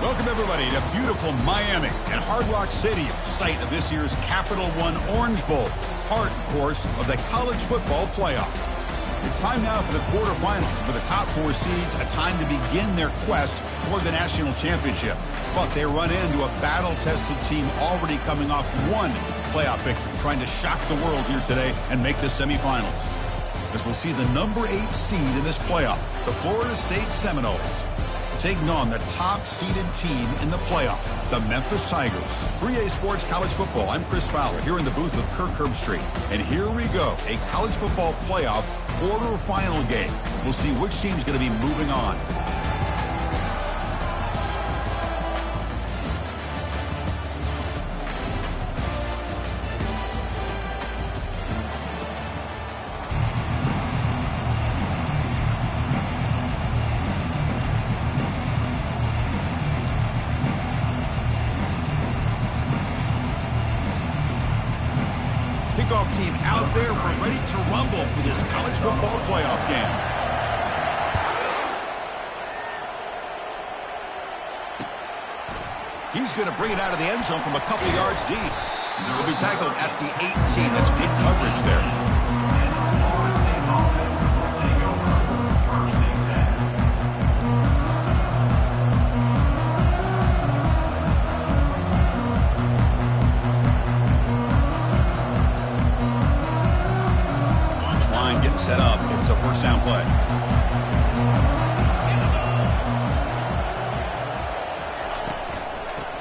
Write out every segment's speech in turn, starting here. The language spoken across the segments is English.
Welcome, everybody, to beautiful Miami and Hard Rock Stadium, site of this year's Capital One Orange Bowl, part, of course, of the college football playoff. It's time now for the quarterfinals, for the top four seeds, a time to begin their quest for the national championship. But they run into a battle-tested team already coming off one playoff victory, trying to shock the world here today and make the semifinals. As we'll see the number 8 seed in this playoff, the Florida State Seminoles, taking on the top-seeded team in the playoff, the Memphis Tigers. 3A Sports College Football. I'm Chris Fowler here in the booth with Kirk Herbstreit. And here we go, a college football playoff quarterfinal game. We'll see which team's going to be moving on. Kickoff team out there. We're ready to rumble for this college football playoff game. He's going to bring it out of the end zone from a couple yards deep. He'll be tackled at the 18. That's good coverage there. Set up. It's a first down play.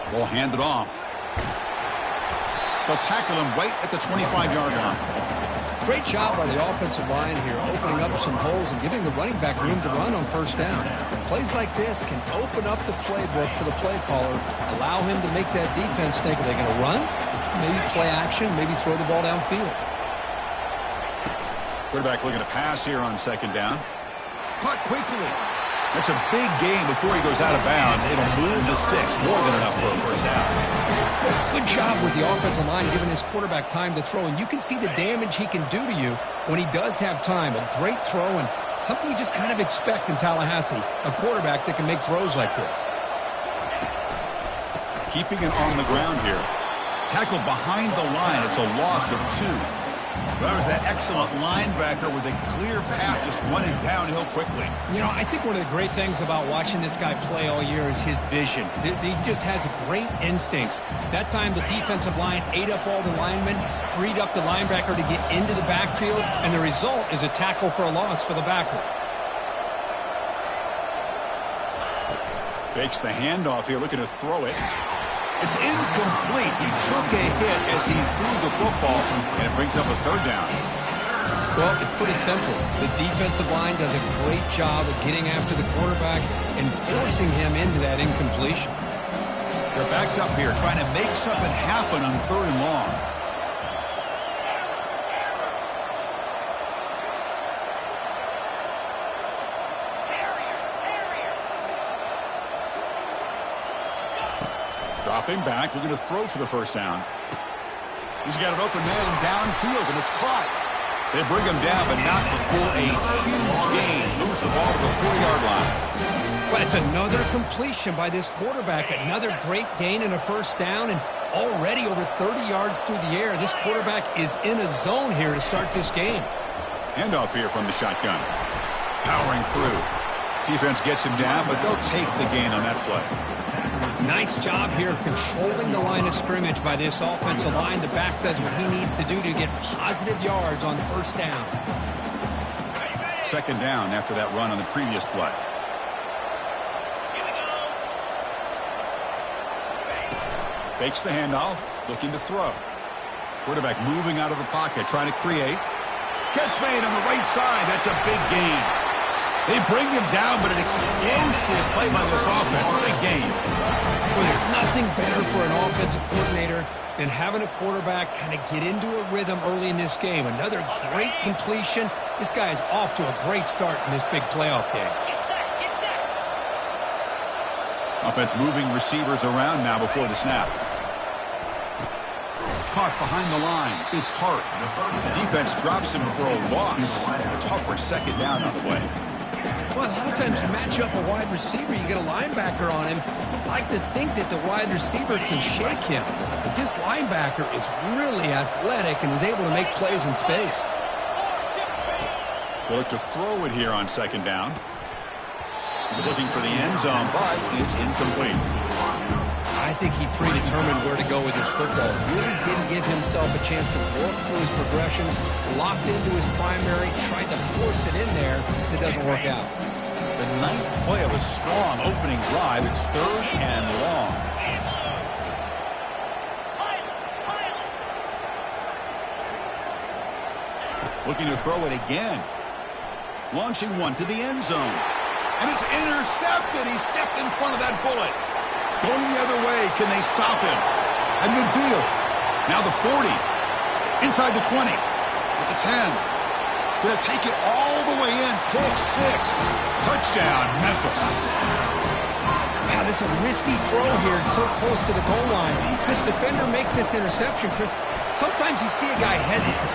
Ball handed off. They'll tackle him right at the 25-yard line. Great job by the offensive line here, opening up some holes and giving the running back room to run on first down. Plays like this can open up the playbook for the play caller, allow him to make that defense think, are they going to run? Maybe play action, maybe throw the ball downfield. Quarterback looking to pass here on second down. Caught quickly. That's a big gain before he goes out of bounds. It'll move the sticks. More than enough for a first down. Good job with the offensive line giving his quarterback time to throw. And you can see the damage he can do to you when he does have time. A great throw and something you just kind of expect in Tallahassee. A quarterback that can make throws like this. Keeping it on the ground here. Tackled behind the line. It's a loss of 2. That was that excellent linebacker with a clear path just running downhill quickly. You know, I think one of the great things about watching this guy play all year is his vision. He just has great instincts. That time the defensive line ate up all the linemen, freed up the linebacker to get into the backfield, and the result is a tackle for a loss for the backer. Fakes the handoff here, looking to throw it. It's incomplete. He took a hit as he threw the football, and it brings up a third down. Well, it's pretty simple. The defensive line does a great job of getting after the quarterback and forcing him into that incompletion. They're backed up here, trying to make something happen on third and long. Dropping back, looking to throw for the first down. He's got an open man downfield, and it's caught. They bring him down, but not before a huge gain. Moves the ball to the 40-yard line. But it's another completion by this quarterback. Another great gain and a first down, and already over 30 yards through the air. This quarterback is in a zone here to start this game. Handoff here from the shotgun. Powering through. Defense gets him down, but they'll take the gain on that play. Nice job here of controlling the line of scrimmage by this offensive line. The back does what he needs to do to get positive yards on first down. Second down after that run on the previous play. Fakes the handoff, looking to throw. Quarterback moving out of the pocket, trying to create. Catch made on the right side. That's a big gain. They bring him down, but an explosive play by this offense. Big gain. Well, there's nothing better for an offensive coordinator than having a quarterback kind of get into a rhythm early in this game. Another great completion. This guy is off to a great start in this big playoff game. Offense moving receivers around now before the snap. Caught behind the line. It's Hart. The defense drops him for a loss. A tougher second down on the way. Well, a lot of times you match up a wide receiver, you get a linebacker on him, he like to think that the wide receiver can shake him, but this linebacker is really athletic and is able to make plays in space. They'll look to throw it here on second down. He's looking for the end zone, but it's incomplete. I think he predetermined where to go with his football. Really didn't give himself a chance to work through his progressions, locked into his primary, tried to force it in there, and it doesn't work out. The ninth play of a strong opening drive. It's 3rd and long. Looking to throw it again. Launching one to the end zone. And it's intercepted. He stepped in front of that bullet. Going the other way. Can they stop him? At midfield. Now the 40. Inside the 20. At the 10. Gonna take it all the way in. Pick 6. Touchdown, Memphis. Wow, this is a risky throw here. So close to the goal line. This defender makes this interception, Chris. Sometimes you see a guy hesitate.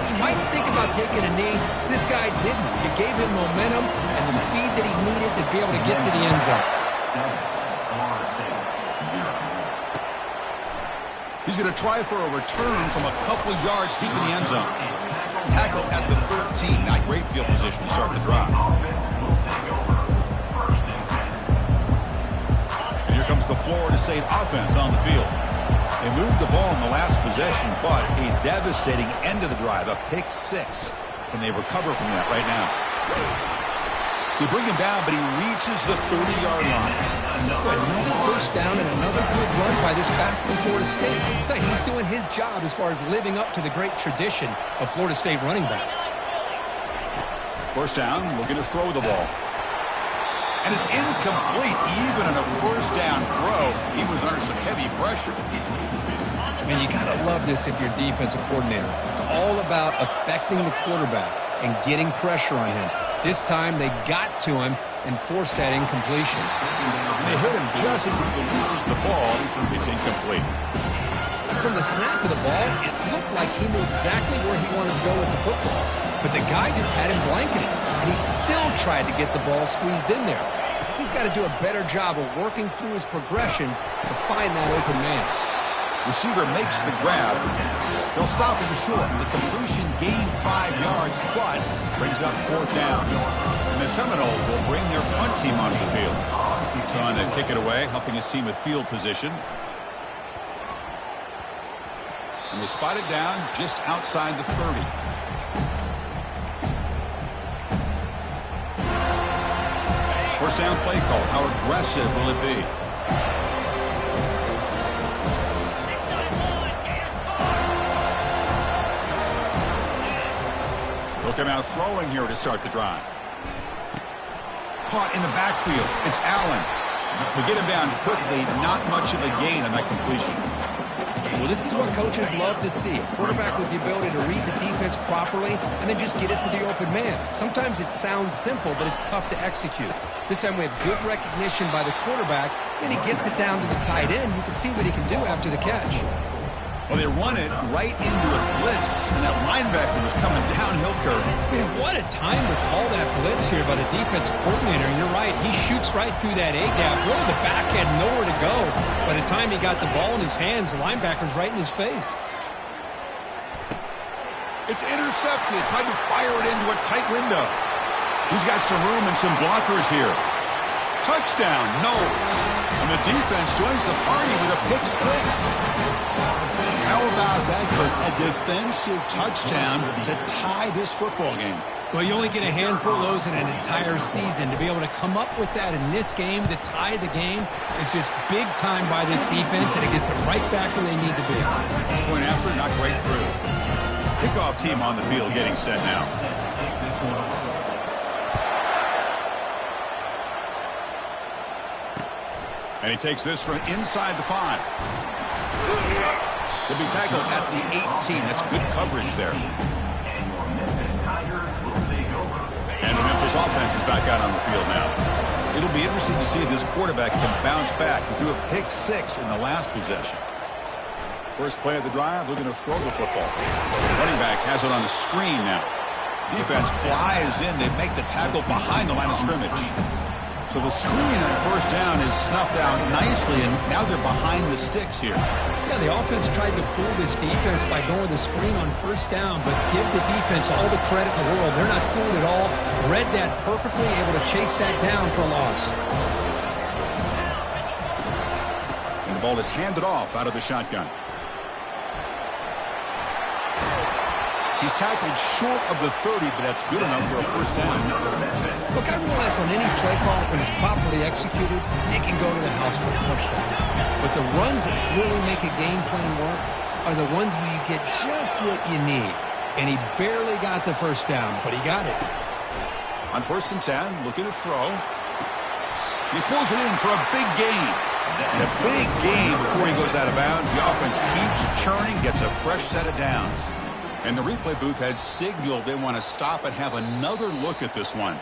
He might think about taking a knee. This guy didn't. It gave him momentum and the speed that he needed to be able to get to the end zone. He's going to try for a return from a couple of yards deep in the end zone. Tackle at the 13. Not great field position to start the drive. And here comes the Florida State offense on the field. They moved the ball in the last possession, but a devastating end of the drive, a pick 6. Can they recover from that right now? They bring him down, but he reaches the 30-yard line. Another first down and another good run by this back from Florida State. He's doing his job as far as living up to the great tradition of Florida State running backs. First down, looking to throw the ball. And it's incomplete, even in a first down throw. He was under some heavy pressure. Man, you got to love this if you're a defensive coordinator. It's all about affecting the quarterback and getting pressure on him. This time they got to him and forced that incompletion. And they hit him just as he releases the ball. It's incomplete. From the snap of the ball, it looked like he knew exactly where he wanted to go with the football. But the guy just had him blanketed, and he still tried to get the ball squeezed in there. I think he's got to do a better job of working through his progressions to find that open man. Receiver makes the grab. They'll stop him short. The completion gained 5 yards, but brings up 4th down. And the Seminoles will bring their punt team onto the field. He's on to kick it away, helping his team with field position. And they spot it down just outside the 30. First down play call. How aggressive will it be? They'll come out throwing here to start the drive. Caught in the backfield. It's Allen. We get him down quickly. Not much of a gain on that completion. Well, this is what coaches love to see. A quarterback with the ability to read the defense properly and then just get it to the open man. Sometimes it sounds simple, but it's tough to execute. This time we have good recognition by the quarterback, and he gets it down to the tight end. You can see what he can do after the catch. Well, they run it right into a blitz, and that linebacker was coming downhill curve. Man, what a time to call that blitz here by the defensive coordinator. And you're right, he shoots right through that A-gap. Really, the back had nowhere to go. By the time he got the ball in his hands, the linebacker's right in his face. It's intercepted. Tried to fire it into a tight window. He's got some room and some blockers here. Touchdown, Knowles. And the defense joins the party with a pick 6. How about that, Kurt? A defensive touchdown to tie this football game. Well, you only get a handful of those in an entire season. To be able to come up with that in this game, to tie the game, is just big time by this defense, and it gets them right back where they need to be. Point after, not quite through. Kickoff team on the field getting set now. And he takes this from inside the 5. He'll be tackled at the 18. That's good coverage there. And the Memphis offense is back out on the field now. It'll be interesting to see if this quarterback can bounce back. He threw a pick 6 in the last possession. First play of the drive, looking to throw the football. Running back has it on the screen now. Defense flies in. They make the tackle behind the line of scrimmage. So the screen on first down is snuffed out nicely, and now they're behind the sticks here. Yeah, the offense tried to fool this defense by going the screen on first down, but give the defense all the credit in the world. They're not fooled at all. Read that perfectly, able to chase that down for a loss. And the ball is handed off out of the shotgun. He's tackled short of the 30, but that's good enough for a first down. Look, I realize on any play call, when it's properly executed, it can go to the house for a touchdown. But the runs that really make a game plan work are the ones where you get just what you need. And he barely got the first down, but he got it. On first and 10, looking to throw. He pulls it in for a big gain. And a big gain before he goes out of bounds. The offense keeps churning, gets a fresh set of downs. And the replay booth has signaled they want to stop and have another look at this one.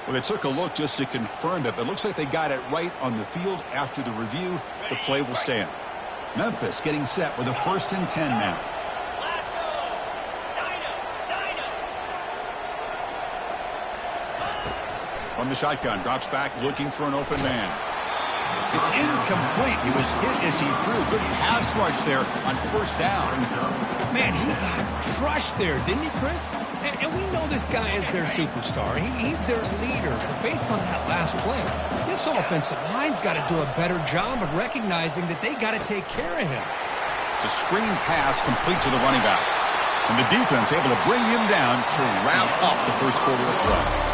Well, they took a look just to confirm it, but it looks like they got it right on the field. After the review, the play will stand. Memphis getting set with a first and 10 now. From the shotgun, drops back looking for an open man. It's incomplete. He was hit as he threw. Good pass rush there on first down. Man, he got crushed there, didn't he, Chris? And we know this guy is their superstar. He's their leader. But based on that last play, this offensive line's got to do a better job of recognizing that they got to take care of him. It's a screen pass complete to the running back. And the defense able to bring him down to wrap up the first quarter of play.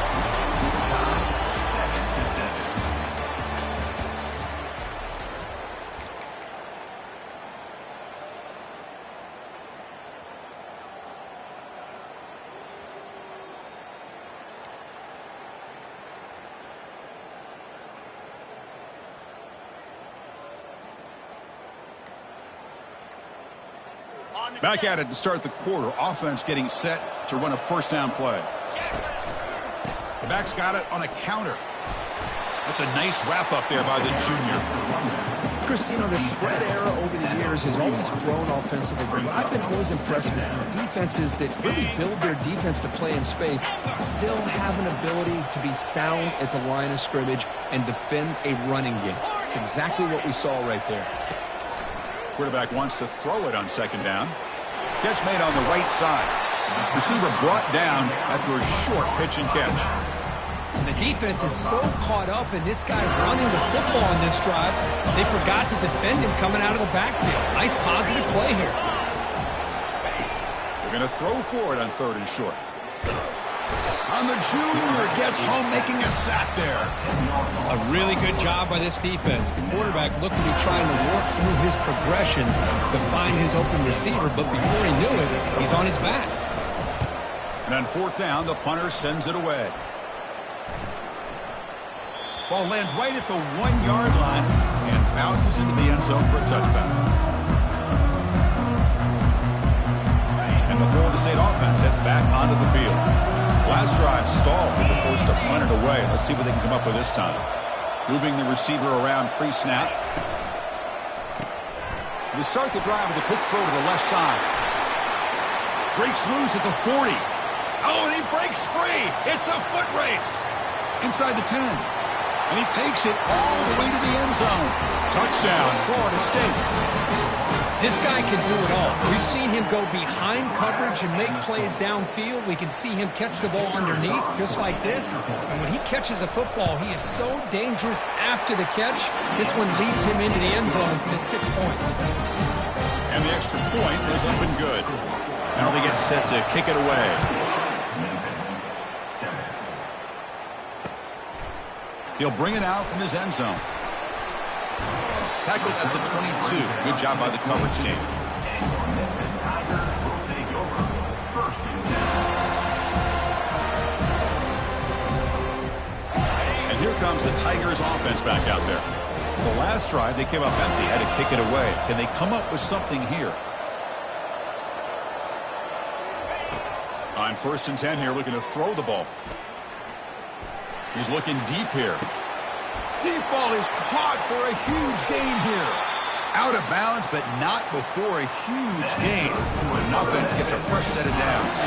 Back at it to start the quarter. Offense getting set to run a first down play. The back's got it on a counter. That's a nice wrap up there by the junior. Chris, you know, the spread era over the years has always grown offensively, but what I've been always impressed with defenses that really build their defense to play in space still have an ability to be sound at the line of scrimmage and defend a running game. It's exactly what we saw right there. Quarterback wants to throw it on second down. Catch made on the right side. Receiver brought down after a short pitch and catch. The defense is so caught up in this guy running the football on this drive, they forgot to defend him coming out of the backfield. Nice positive play here. They're going to throw for it on third and short. On the junior, gets home making a sack there. A really good job by this defense. The quarterback looked to be trying to work through his progressions to find his open receiver, but before he knew it, he's on his back. And on fourth down, the punter sends it away. Ball lands right at the 1 yard line and bounces into the end zone for a touchback. And the Florida State offense heads back onto the field. Last drive stalled. They were forced to punt it away. Let's see what they can come up with this time. Moving the receiver around pre-snap. They start the drive with a quick throw to the left side. Breaks loose at the 40. Oh, and he breaks free. It's a foot race. Inside the 10. And he takes it all the way to the end zone. Touchdown, Florida State. This guy can do it all. We've seen him go behind coverage and make plays downfield. We can see him catch the ball underneath, just like this. And when he catches a football, he is so dangerous after the catch. This one leads him into the end zone for the 6 points. And the extra point is up and good. Now they get set to kick it away. He'll bring it out from his end zone. Tackled at the 22. Good job by the coverage team. And here comes the Tigers offense back out there. The last drive, they came up empty, had to kick it away. Can they come up with something here? On first and 10 here, looking to throw the ball. He's looking deep here. Deep ball is caught for a huge gain here. Out of bounds, but not before a huge gain. And offense gets a fresh set of downs.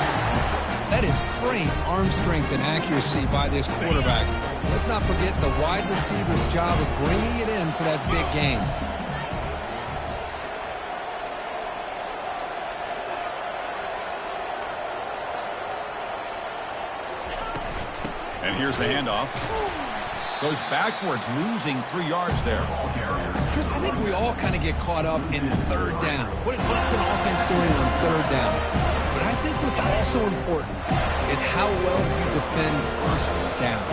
That is great arm strength and accuracy by this quarterback. Let's not forget the wide receiver's job of bringing it in for that big game. And here's the handoff. Goes backwards, losing 3 yards there. Chris, I think we all kind of get caught up in third down. What's an offense doing on third down? But I think what's also important is how well you defend first down.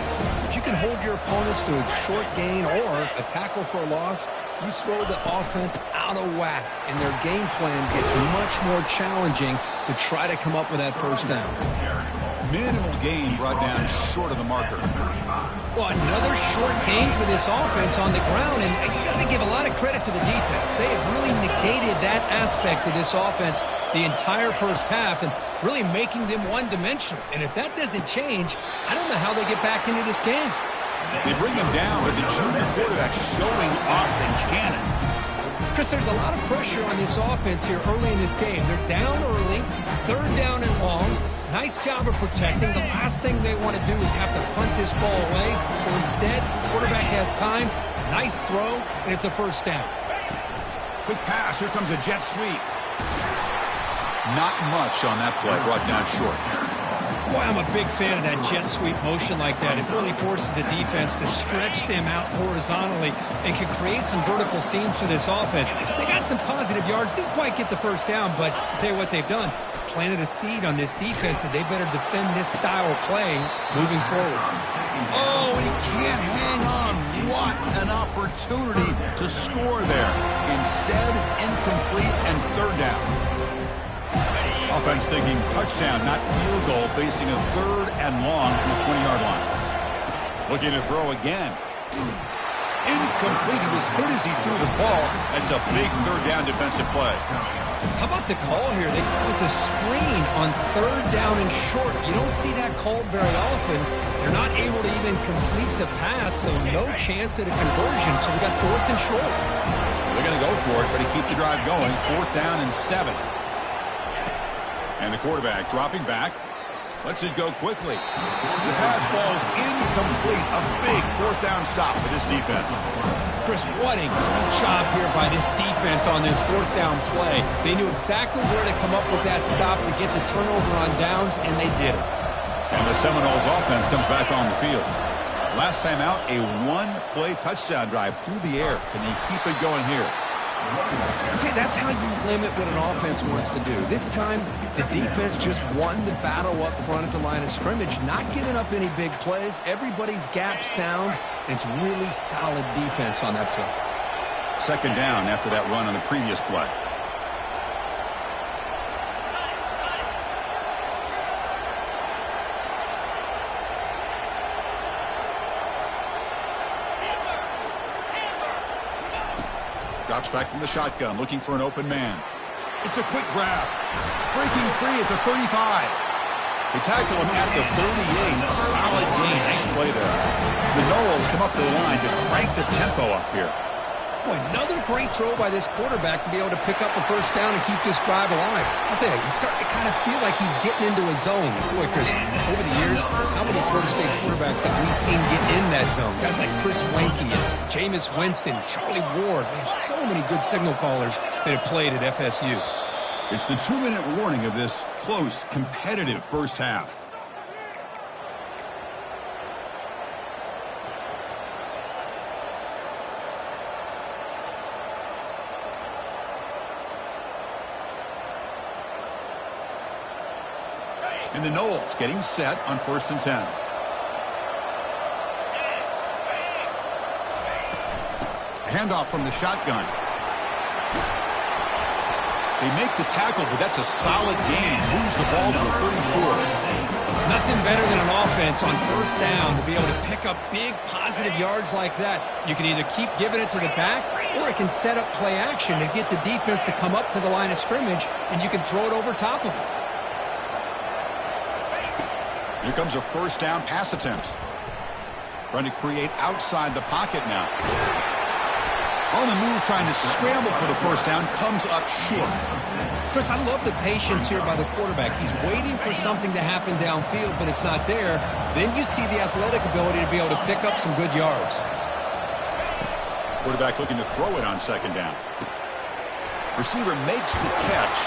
If you can hold your opponents to a short gain or a tackle for a loss, you throw the offense out of whack, and their game plan gets much more challenging to try to come up with that first down. Minimal gain brought down short of the marker. Well, another short gain for this offense on the ground, and you got to give a lot of credit to the defense. They have really negated that aspect of this offense the entire first half and really making them one-dimensional. And if that doesn't change, I don't know how they get back into this game. They bring him down, but the junior quarterback showing off the cannon. Chris, there's a lot of pressure on this offense here early in this game. They're down early, third down and long. Nice job of protecting. The last thing they want to do is have to punt this ball away. So instead, quarterback has time. Nice throw, and it's a first down. Quick pass. Here comes a jet sweep. Not much on that play. Brought down short. Boy, I'm a big fan of that jet sweep motion like that. It really forces the defense to stretch them out horizontally and can create some vertical seams for this offense. They got some positive yards. Didn't quite get the first down, but I'll tell you what they've done. Planted a seed on this defense, and they better defend this style of play moving forward. Oh, he can't hang on. What an opportunity to score there. Instead, incomplete and third down. Offense thinking touchdown, not field goal, facing a third and long from the 20-yard line. Looking to throw again. Incomplete. He was hit as he threw the ball. That's a big third down defensive play. How about the call here? They go with the screen on third down and short. You don't see that called very often. They're not able to even complete the pass, so no chance at a conversion. So we got fourth and short. They're going to go for it, but to keep the drive going, 4th down and 7. And the quarterback dropping back. Lets it go quickly. The pass ball is incomplete. A big 4th down stop for this defense. Chris, what a great job here by this defense on this 4th down play. They knew exactly where to come up with that stop to get the turnover on downs, and they did it. And the Seminoles offense comes back on the field. Last time out, a one-play touchdown drive through the air. Can they keep it going here? See, that's how you limit what an offense wants to do. This time, the defense just won the battle up front at the line of scrimmage, not giving up any big plays. Everybody's gap sound. It's really solid defense on that play. 2nd down after that run on the previous play. Drops back from the shotgun, looking for an open man. It's a quick grab. Breaking free at the 35. They tackle him at the 38. Solid gain. Nice play there. The Noles come up to the line to crank the tempo up here. Boy, another great throw by this quarterback to be able to pick up a first down and keep this drive alive. I'll tell you, he's starting to kind of feel like he's getting into a zone. Boy, Chris, over the years, how many Florida State quarterbacks have we seen get in that zone? Guys like Chris Weinke and Jameis Winston, Charlie Ward. Man, so many good signal callers that have played at FSU. It's the 2-minute warning of this close, competitive first half. And the Noles getting set on 1st and 10. Handoff from the shotgun. They make the tackle, but that's a solid gain. Moves the ball to the 34. Nothing better than an offense on 1st down to be able to pick up big positive yards like that. You can either keep giving it to the back, or it can set up play action to get the defense to come up to the line of scrimmage, and you can throw it over top of it. Here comes a 1st down pass attempt. Trying to create outside the pocket now. On the move, trying to scramble for the 1st down, comes up short. Chris, I love the patience here by the quarterback. He's waiting for something to happen downfield, but it's not there. Then you see the athletic ability to be able to pick up some good yards. Quarterback looking to throw it on second down. Receiver makes the catch.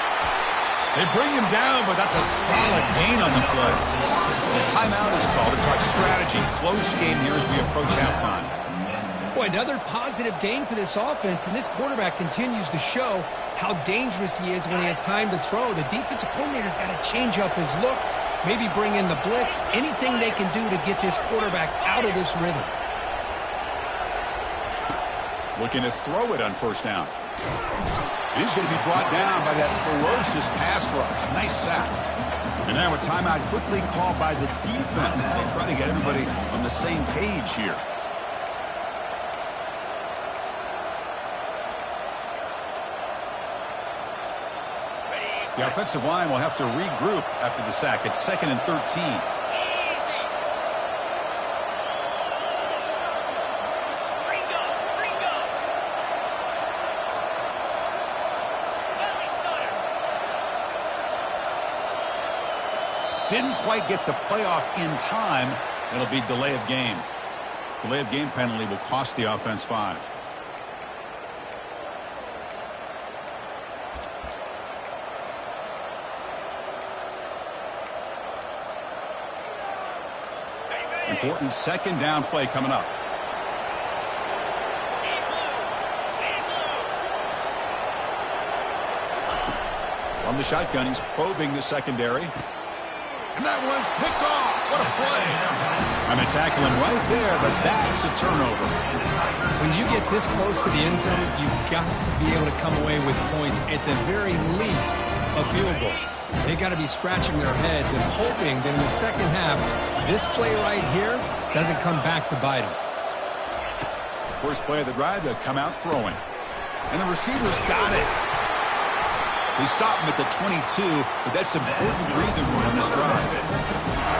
They bring him down, but that's a solid gain on the play. The timeout is called to talk strategy. Close game here as we approach halftime. Boy, another positive gain for this offense, and this quarterback continues to show how dangerous he is when he has time to throw. The defensive coordinator's got to change up his looks, maybe bring in the blitz, anything they can do to get this quarterback out of this rhythm. Looking to throw it on first down. He's going to be brought down by that ferocious pass rush. Nice sack. And now a timeout quickly called by the defense as they try to get everybody on the same page here. The offensive line will have to regroup after the sack. It's 2nd and 13. Didn't quite get the playoff in time. It'll be delay of game. Delay of game penalty will cost the offense 5. Important second down play coming up. From the shotgun, he's probing the secondary. And that one's picked off. What a play. I'm going to tackle him right there, but that's a turnover. When you get this close to the end zone, you've got to be able to come away with points, at the very least, a field goal. They got to be scratching their heads and hoping that in the second half, this play right here doesn't come back to bite them. First play of the drive, they'll come out throwing. And the receivers got it. They stop him at the 22, but that's important breathing room on this drive.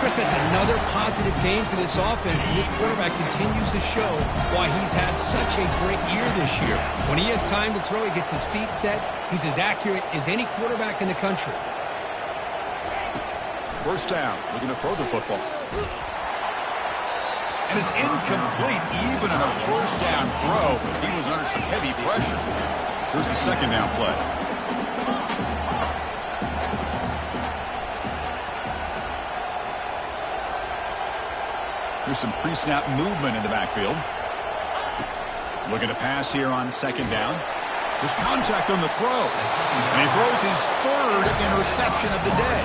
Chris, that's another positive game for this offense, and this quarterback continues to show why he's had such a great year this year. When he has time to throw, he gets his feet set. He's as accurate as any quarterback in the country. First down, looking to throw the football. And it's incomplete, even on a first down throw. He was under some heavy pressure. Here's the second down play. Here's some pre-snap movement in the backfield. Looking to pass here on second down. There's contact on the throw. And he throws his 3rd interception of the day.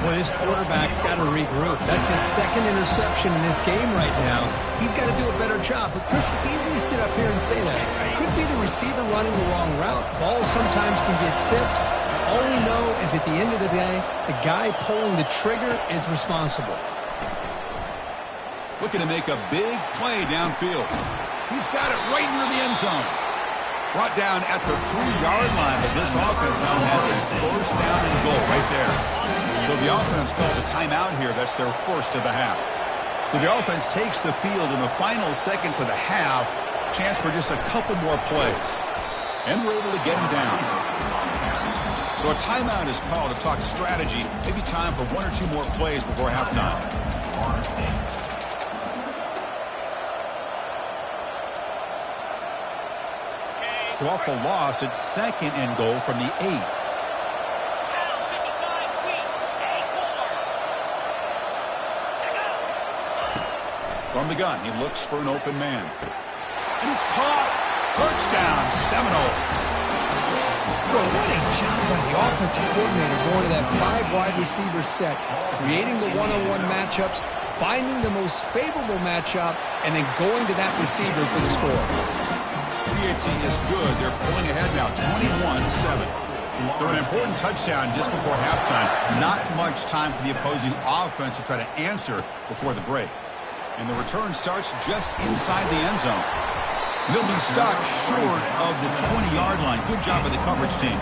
Well, this quarterback's got to regroup. That's his 2nd interception in this game right now. He's got to do a better job. But, Chris, it's easy to sit up here and say that. It could be the receiver running the wrong route. Balls sometimes can get tipped. All we know is at the end of the day, the guy pulling the trigger is responsible. Looking to make a big play downfield. He's got it right near the end zone. Brought down at the 3-yard line, but this offense now has a first down and goal right there. So the offense calls a timeout here. That's their first of the half. So the offense takes the field in the final seconds of the half. Chance for just a couple more plays. And we're able to get him down. So a timeout is called to talk strategy. Maybe time for 1 or 2 more plays before halftime. So off the loss, it's 2nd and goal from the 8. From the gun, he looks for an open man. And it's caught. Touchdown, Seminoles. Well, what a job by the offensive coordinator going to that 5-wide receiver set, creating the one-on-one matchups, finding the most favorable matchup, and then going to that receiver for the score. PAT is good. They're pulling ahead now, 21-7. So an important touchdown just before halftime. Not much time for the opposing offense to try to answer before the break. And the return starts just inside the end zone. And they'll be stopped short of the 20-yard line. Good job by the coverage team.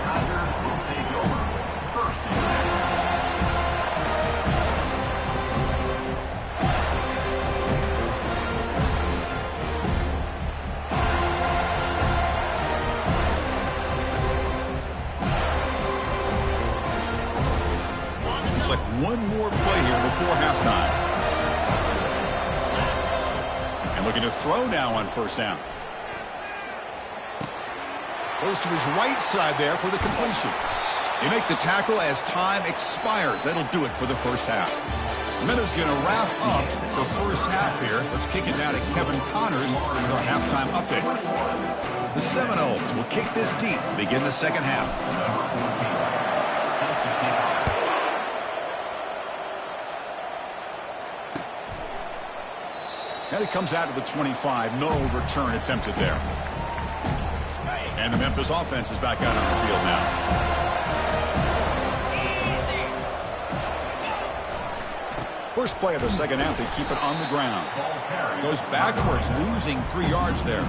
Looks like one more play here before halftime. And looking to throw now on first down. Goes to his right side there for the completion. They make the tackle as time expires. That'll do it for the first half. Minutes going to wrap up for first half here. Let's kick it now to Kevin Connors with our halftime update. The Seminoles will kick this deep to begin the second half. And it comes out of the 25. No return attempted there. And the Memphis offense is back out on the field now. First play of the second half, they keep it on the ground. Goes backwards, losing 3 yards there.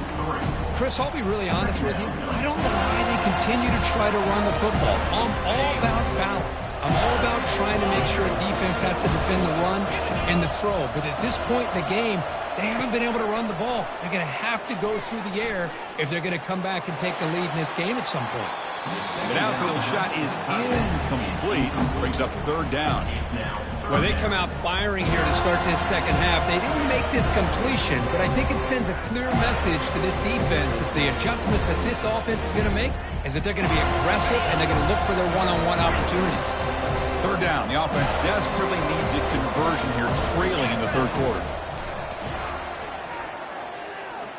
Chris, I'll be really honest with you. I don't know why they continue to try to run the football. I'm all about balance. I'm all about trying to make sure defense has to defend the run and the throw. But at this point in the game, they haven't been able to run the ball. They're going to have to go through the air if they're going to come back and take the lead in this game at some point. The outfield shot is incomplete. Brings up third down. Well, they come out firing here to start this second half. They didn't make this completion, but I think it sends a clear message to this defense that the adjustments that this offense is going to make is that they're going to be aggressive and they're going to look for their one-on-one opportunities. Third down. The offense desperately needs a conversion here, trailing in the third quarter.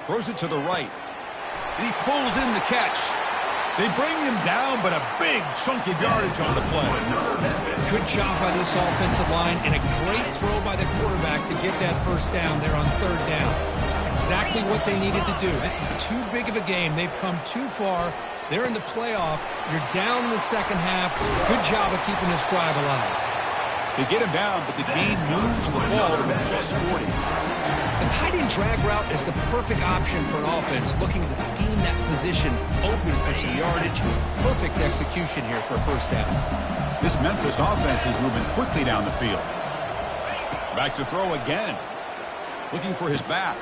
Throws it to the right. And he pulls in the catch. They bring him down, but a big chunk of yardage on the play. Good job by this offensive line and a great throw by the quarterback to get that first down there on third down. That's exactly what they needed to do. This is too big of a game. They've come too far. They're in the playoff. You're down in the second half. Good job of keeping this drive alive. They get him down, but the gain moves the ball to the plus 40. The tight end drag route is the perfect option for an offense looking to scheme that position open for some yardage. Perfect execution here for a first down. This Memphis offense is moving quickly down the field. Back to throw again. Looking for his back.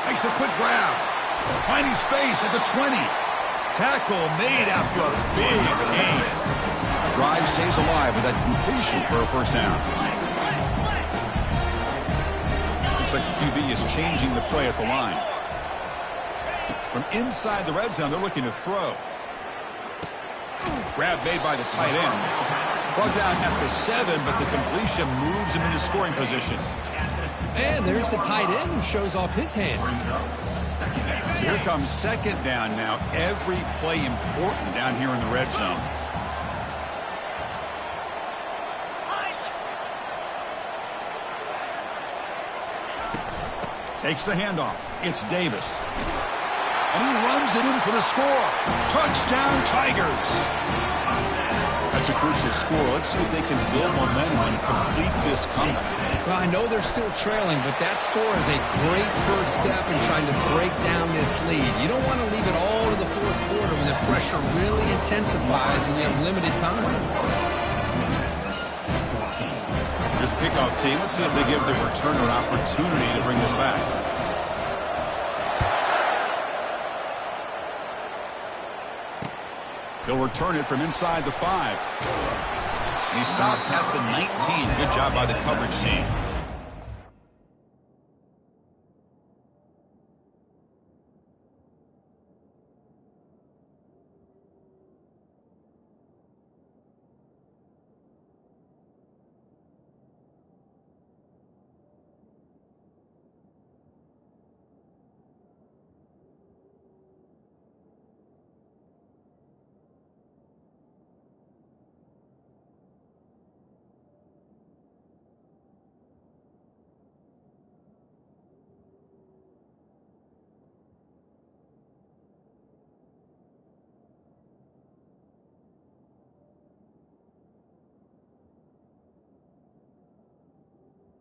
Makes a quick grab. Finding space at the 20. Tackle made after a big gain. Drive stays alive with that completion for a first down. Looks like the QB is changing the play at the line. From inside the red zone, they're looking to throw. Grab made by the tight end. Brought down at the 7, but the completion moves him into scoring position. And there's the tight end who shows off his hands. So here comes second down now. Every play important down here in the red zone. Takes the handoff. It's Davis. And he runs it in for the score. Touchdown, Tigers. That's a crucial score. Let's see if they can build momentum and complete this comeback. Well, I know they're still trailing, but that score is a great first step in trying to break down this lead. You don't want to leave it all to the fourth quarter when the pressure really intensifies and you have limited time. Here's the kickoff team. Let's see if they give the returner an opportunity to bring this back. They'll return it from inside the 5. And he stopped at the 19. Good job by the coverage team.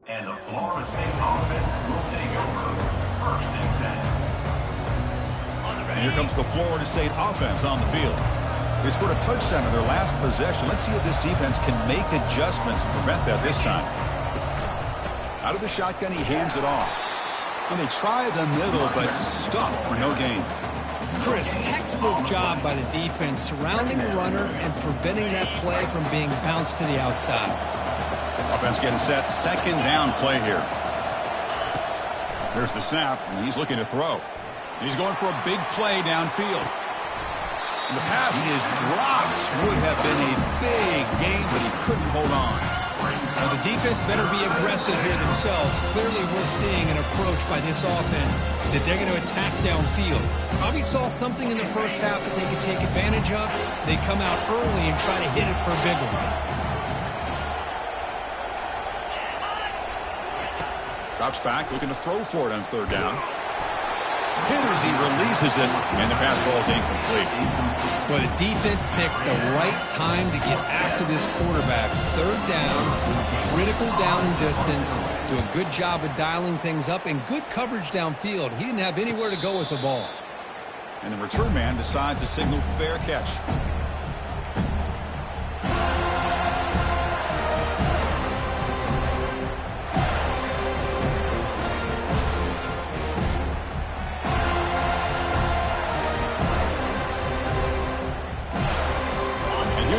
And the Florida State offense will take over first and 10. And here comes the Florida State offense on the field. They scored a touchdown in their last possession. Let's see if this defense can make adjustments and prevent that this time. Out of the shotgun, he hands it off. And they try the middle, but stuck for no gain. Chris, textbook job by the defense surrounding the runner and preventing that play from being bounced to the outside. Offense getting set. Second down play here. There's the snap, and he's looking to throw. He's going for a big play downfield. And the pass is dropped. Would have been a big gain, but he couldn't hold on. Well, the defense better be aggressive here themselves. Clearly, we're seeing an approach by this offense that they're going to attack downfield. Probably saw something in the first half that they could take advantage of. They come out early and try to hit it for a big one. Drops back, looking to throw for it on third down. Hit as he releases it, and the pass ball is incomplete. Well, the defense picks the right time to get after this quarterback. Third down, critical down and distance. Do a good job of dialing things up, and good coverage downfield. He didn't have anywhere to go with the ball. And the return man decides to signal fair catch.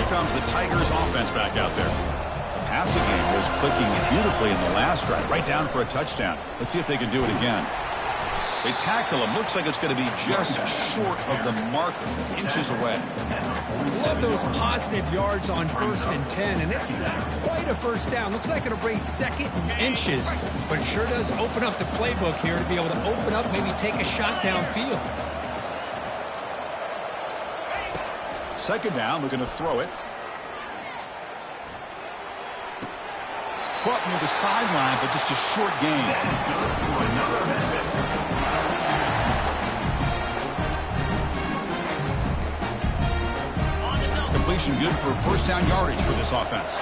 Comes the Tigers offense back out there. The passing game was clicking beautifully in the last drive, right down for a touchdown. Let's see if they can do it again. They tackle him. Looks like it's going to be just short of the marker, inches away. Love those positive yards on 1st and 10, and it's not quite a first down. Looks like it'll bring second and inches, but it sure does open up the playbook here to be able to open up, maybe take a shot downfield. Second down, looking to throw it. Caught near the sideline, but just a short gain. Completion good for first down yardage for this offense.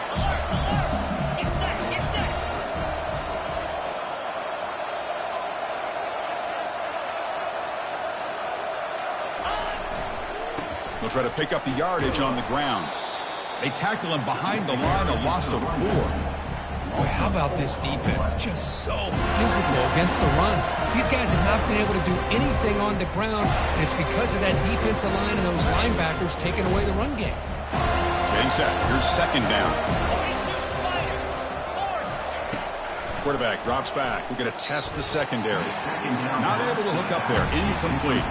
They'll try to pick up the yardage on the ground. They tackle him behind the line, a loss of 4. Boy, how about this defense? Just so physical against the run. These guys have not been able to do anything on the ground, and it's because of that defensive line and those linebackers taking away the run game. Getting set. Here's second down. Quarterback drops back. We're going to test the secondary. Not able to hook up there. Incomplete.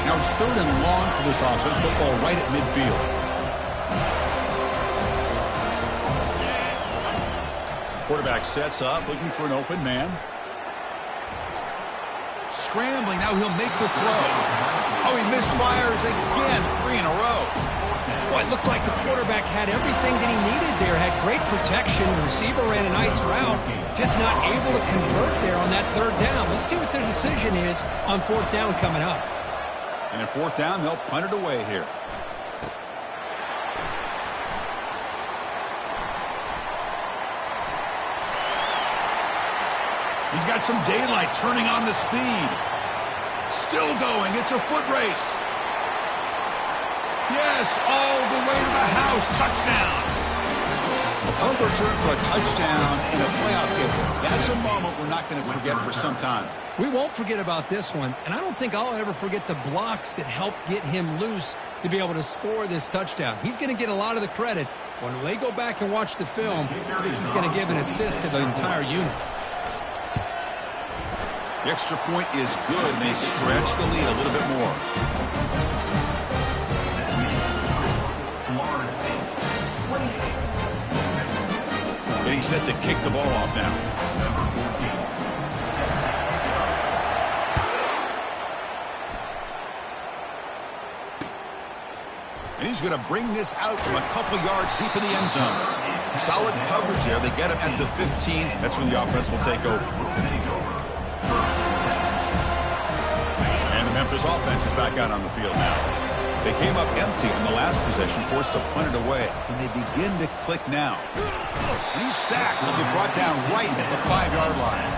Now it's third and long for this offense. Football right at midfield. Quarterback sets up, looking for an open man. Scrambling, now he'll make the throw. Oh, he misfires again, 3 in a row. Well, it looked like the quarterback had everything that he needed there. Had great protection. The receiver ran a nice route. Just not able to convert there on that third down. Let's see what their decision is on fourth down coming up. And at fourth down, they'll punt it away here. He's got some daylight, turning on the speed. Still going. It's a foot race. Yes, all the way to the house. Touchdown. A punt return for a touchdown in a playoff game. That's a moment we're not going to forget for some time. We won't forget about this one, and I don't think I'll ever forget the blocks that helped get him loose to be able to score this touchdown. He's going to get a lot of the credit. When they go back and watch the film, I think he's going to give an assist to the entire unit. The extra point is good, and they stretch the lead a little bit more. Getting set to kick the ball off now. And he's going to bring this out from a couple yards deep in the end zone. Solid coverage there. They get him at the 15. That's when the offense will take over. And the Memphis offense is back out on the field now. They came up empty on the last possession, forced to punt it away. And they begin to click now. And he's sacked. He'll get brought down right at the 5-yard line.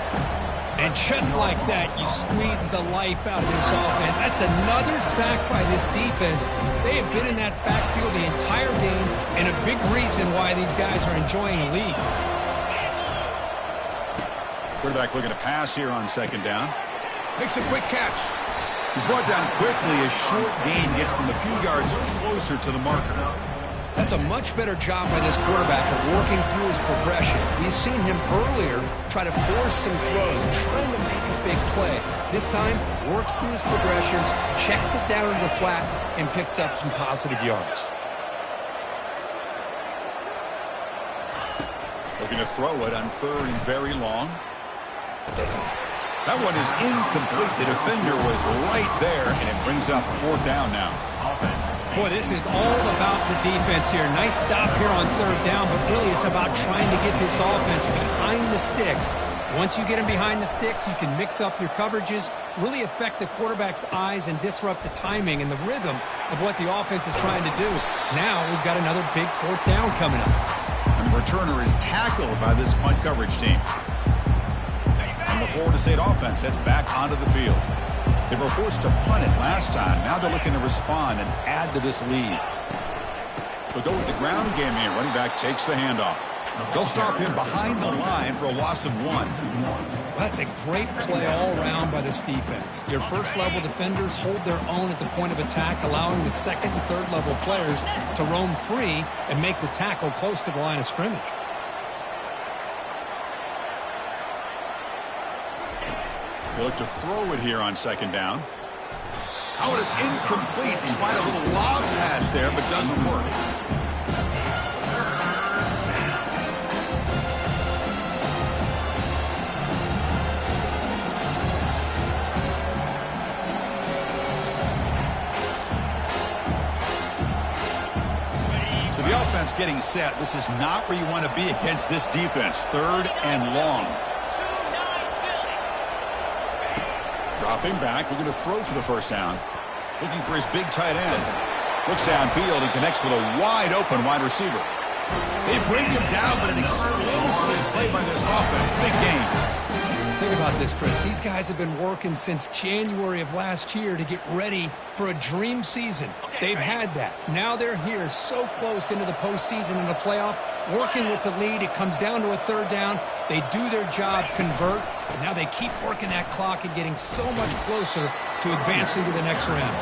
And just like that, you squeeze the life out of this offense. That's another sack by this defense. They have been in that backfield the entire game, and a big reason why these guys are enjoying the lead. Quarterback looking to pass here on second down. Makes a quick catch. He's brought down quickly. A short gain gets them a few yards closer to the marker. That's a much better job by this quarterback of working through his progressions. We've seen him earlier try to force some throws, trying to make a big play. This time, works through his progressions, checks it down to the flat, and picks up some positive yards. Looking to throw it on third and very long. That one is incomplete. The defender was right there, and it brings up fourth down now. Boy, this is all about the defense here. Nice stop here on third down, but really it's about trying to get this offense behind the sticks. Once you get them behind the sticks, you can mix up your coverages, really affect the quarterback's eyes, and disrupt the timing and the rhythm of what the offense is trying to do. Now we've got another big fourth down coming up. And the returner is tackled by this punt coverage team. And the Florida State offense heads back onto the field. They were forced to punt it last time. Now they're looking to respond and add to this lead. They'll go with the ground game here. Running back takes the handoff. They'll stop him behind the line for a loss of 1. Well, that's a great play all around by this defense. Your first-level defenders hold their own at the point of attack, allowing the second and third-level players to roam free and make the tackle close to the line of scrimmage. They look to throw it here on second down. Oh, and it's incomplete. Tried a little lob pass there, but doesn't work. So the offense getting set. This is not where you want to be against this defense. Third and long. Dropping back, looking to throw for the first down. Looking for his big tight end. Looks downfield and connects with a wide-open wide receiver. They bring him down, but an explosive play by this offense. Big game. Think about this, Chris. These guys have been working since January of last year to get ready for a dream season. They've had that. Now they're here so close into the postseason and the playoff, working with the lead. It comes down to a third down. They do their job, convert, and now they keep working that clock and getting so much closer to advancing to the next round.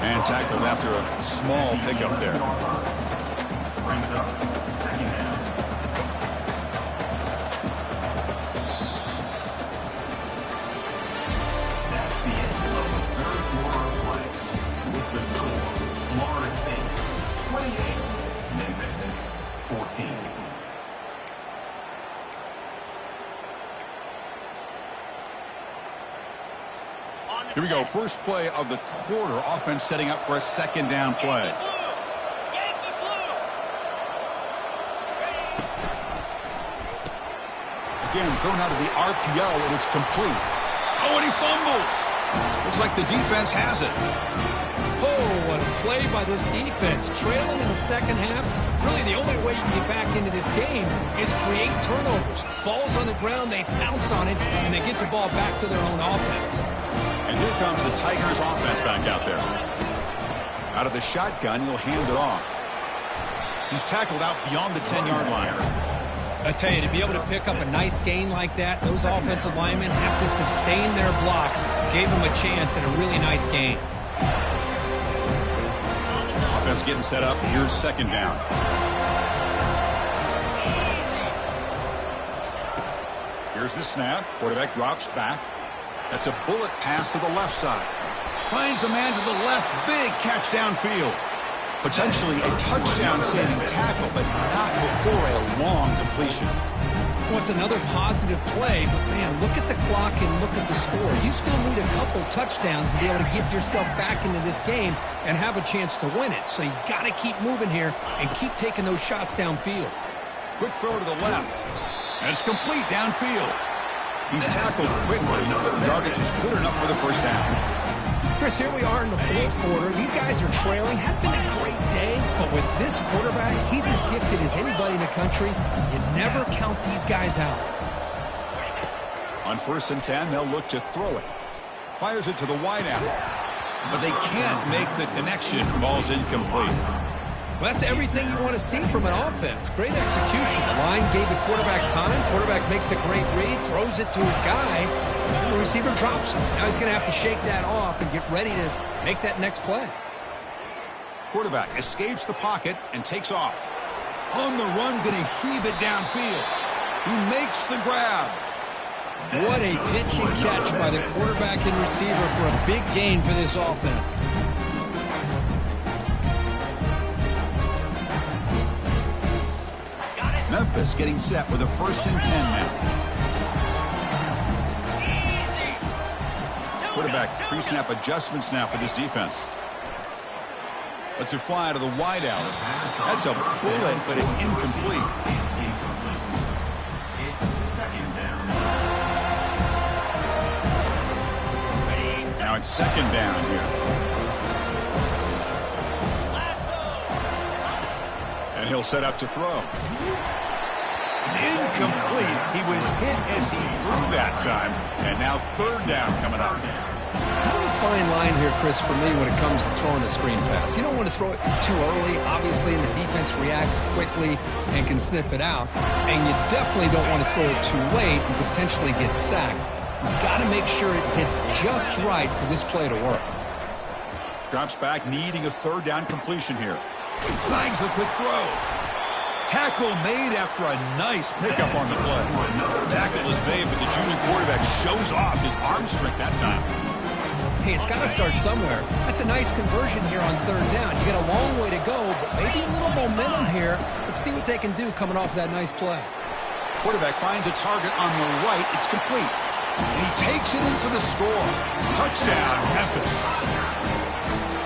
And tackled after a small pickup there. Brings up second down. That's the end of the third quarter of play. With the score, Florida State 28, Memphis 14. Here we go. First play of the quarter. Offense setting up for a second down play. Again, thrown out of the RPO, and it's complete. Oh, and he fumbles. Looks like the defense has it. Oh, what a play by this defense. Trailing in the second half, really the only way you can get back into this game is create turnovers. Ball's on the ground, they pounce on it, and they get the ball back to their own offense. And here comes the Tigers offense back out there. Out of the shotgun, he'll hand it off. He's tackled out beyond the 10-yard line. I tell you, to be able to pick up a nice gain like that, those offensive linemen have to sustain their blocks. Gave them a chance and a really nice gain. Offense getting set up. Here's second down. Here's the snap. Quarterback drops back. That's a bullet pass to the left side. Finds a man to the left. Big catch downfield. Potentially a touchdown-saving tackle, but not before a long completion. Well, it's another positive play, but, man, look at the clock and look at the score. You still need a couple touchdowns to be able to get yourself back into this game and have a chance to win it. So you got to keep moving here and keep taking those shots downfield. Quick throw to the left. And it's complete downfield. He's tackled quickly, but the yardage is good enough for the first down. Chris, here we are in the fourth quarter. These guys are trailing. Had been a great day, but with this quarterback, he's as gifted as anybody in the country. You never count these guys out. On 1st and 10, they'll look to throw it. Fires it to the wideout, but they can't make the connection. Ball's incomplete. Well, that's everything you want to see from an offense. Great execution. The line gave the quarterback time. Quarterback makes a great read, throws it to his guy, and the receiver drops it. Now he's going to have to shake that off and get ready to make that next play. Quarterback escapes the pocket and takes off. On the run, going to heave it downfield. He makes the grab. What a pitch and catch by the quarterback and receiver for a big gain for this offense. Memphis getting set with a 1st and 10 now. Quarterback pre-snap adjustments now for this defense. Lets it fly to the wide out. That's a bullet, but it's incomplete. Now it's 2nd down here. And he'll set up to throw. It's incomplete. He was hit as he threw that time. And now 3rd down coming up. Kind of a fine line here, Chris, for me when it comes to throwing a screen pass. You don't want to throw it too early, obviously, and the defense reacts quickly and can sniff it out. And you definitely don't want to throw it too late and potentially get sacked. You've got to make sure it hits just right for this play to work. Drops back, needing a 3rd down completion here. Slides the quick throw. Tackle made after a nice pickup on the play. Tackle is made, but the junior quarterback shows off his arm strength that time. Hey, it's got to start somewhere. That's a nice conversion here on 3rd down. You got a long way to go, but maybe a little momentum here. Let's see what they can do coming off that nice play. Quarterback finds a target on the right. It's complete. And he takes it in for the score. Touchdown, Memphis.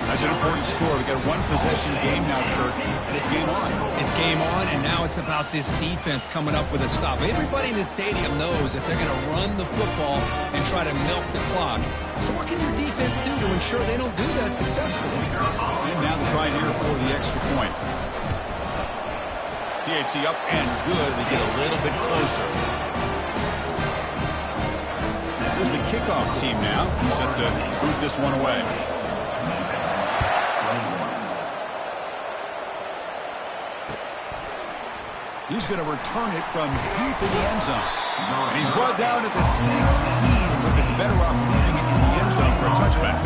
That's an important score. We've got a 1-possession game now, Kirk, and it's game on. It's game on, and now it's about this defense coming up with a stop. Everybody in the stadium knows that they're going to run the football and try to milk the clock. So what can your defense do to ensure they don't do that successfully? And now the try here for the extra point. PHC up and good. They get a little bit closer. Here's the kickoff team now. He's set to boot this one away. He's going to return it from deep in the end zone. And he's brought down at the 16. Would have been better off leaving it in the end zone for a touchback.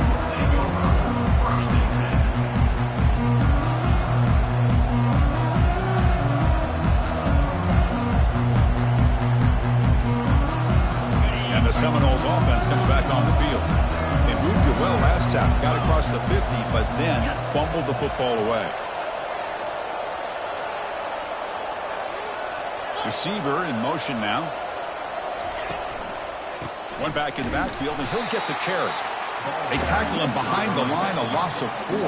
And the Seminoles offense comes back on the field. They moved it well last time, got across the 50, but then fumbled the football away. Receiver in motion now. One back in the backfield, and he'll get the carry. They tackle him behind the line, a loss of 4.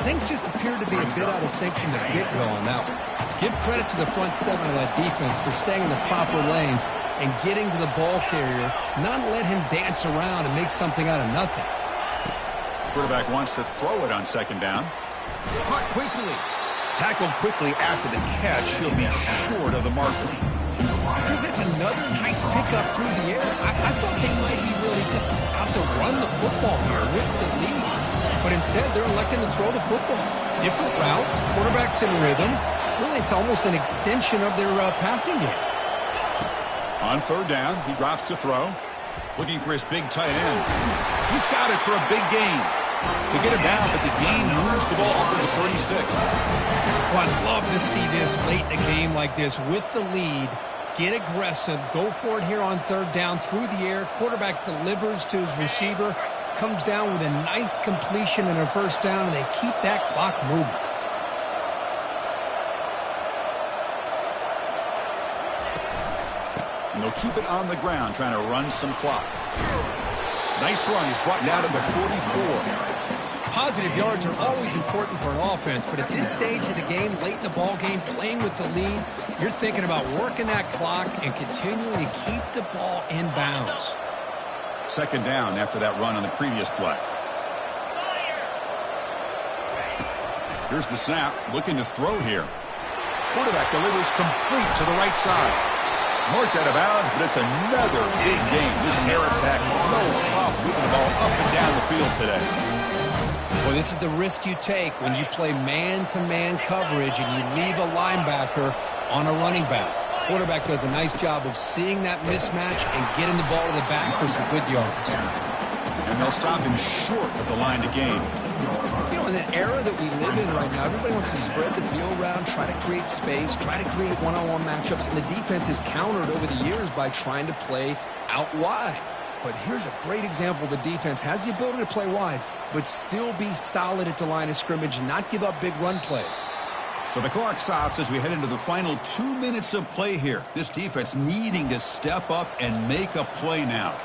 Things just appeared to be a bit out of sync from the get-go on that one. Give credit to the front 7 of that defense for staying in the proper lanes and getting to the ball carrier, not let him dance around and make something out of nothing. Quarterback wants to throw it on 2nd down. Caught quickly. Tackled quickly after the catch. He'll be short of the marker. Because it's another nice pickup through the air. I thought they might be really just out to run the football here with the lead. But instead, they're electing to throw the football. Different routes, quarterbacks in rhythm. Really, it's almost an extension of their passing game. On 3rd down, he drops to throw. Looking for his big tight end. He's got it for a big gain. They get him down, but the gain moves the ball over to 36. Well, I'd love to see this late in a game like this with the lead. Get aggressive. Go for it here on 3rd down through the air. Quarterback delivers to his receiver. Comes down with a nice completion and a 1st down, and they keep that clock moving. And they'll keep it on the ground, trying to run some clock. Nice run. He's brought down to the 44. Positive yards are always important for an offense, but at this stage of the game, late in the ball game, playing with the lead, you're thinking about working that clock and continuing to keep the ball in bounds. 2nd down after that run on the previous play. Here's the snap, looking to throw here. Quarterback delivers complete to the right side. Marked out of bounds, but it's another big game. This air attack, no problem moving the ball up and down the field today. Well, this is the risk you take when you play man-to-man coverage and you leave a linebacker on a running back. Quarterback does a nice job of seeing that mismatch and getting the ball to the back for some good yards. And they'll stop him short of the line to gain. You know, in the era that we live in right now, everybody wants to spread the field around, try to create space, try to create one-on-one matchups, and the defense is countered over the years by trying to play out wide. But here's a great example. The defense has the ability to play wide, but still be solid at the line of scrimmage and not give up big run plays. So the clock stops as we head into the final 2 minutes of play here. This defense needing to step up and make a play now.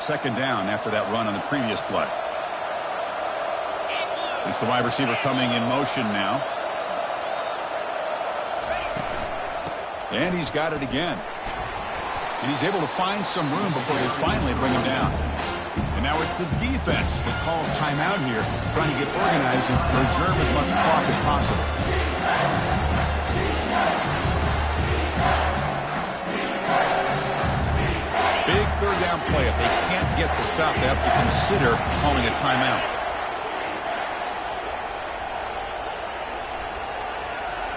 Second down after that run on the previous play. It's the wide receiver coming in motion now. And he's got it again. And he's able to find some room before they finally bring him down. And now it's the defense that calls timeout here, trying to get organized and preserve as much clock as possible. Big third down play. If they can't get the stop, they have to consider calling a timeout.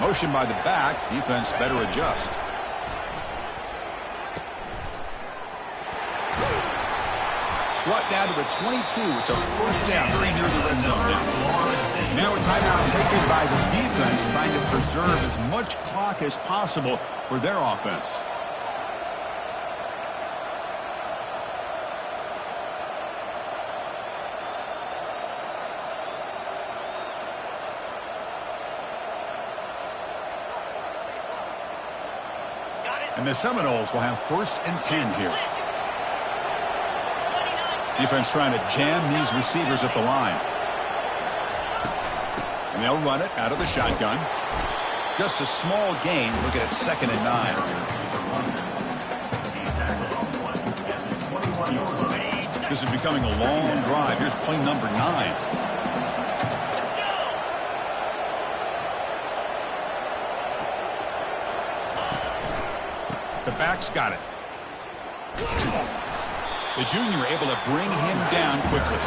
Motion by the back. Defense better adjust. Brought down to the 22. It's a first down very near the red zone now. Now a timeout taken by the defense, trying to preserve as much clock as possible for their offense. And the Seminoles will have 1st and 10 here. Defense trying to jam these receivers at the line. And they'll run it out of the shotgun. Just a small gain. Looking at 2nd and 9. This is becoming a long drive. Here's play number 9. The back's got it. The junior able to bring him down quickly.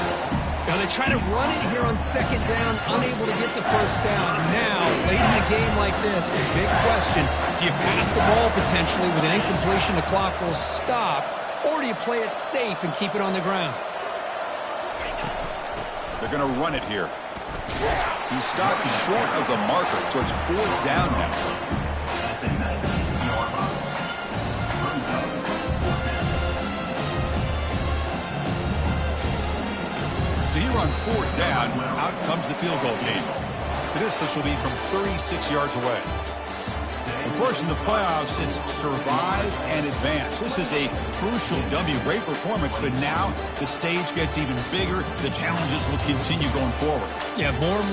Now they try to run it here on 2nd down, unable to get the first down. Now, late in a game like this, the big question, do you pass the ball potentially with an incompletion, the clock will stop, or do you play it safe and keep it on the ground? They're going to run it here. He stopped short of the marker, so it's 4th down now. So here on 4th down, out comes the field goal team. The distance will be from 36 yards away. Of course, in the playoffs, it's survive and advance. This is a crucial W. Great performance, but now the stage gets even bigger. The challenges will continue going forward. Yeah, more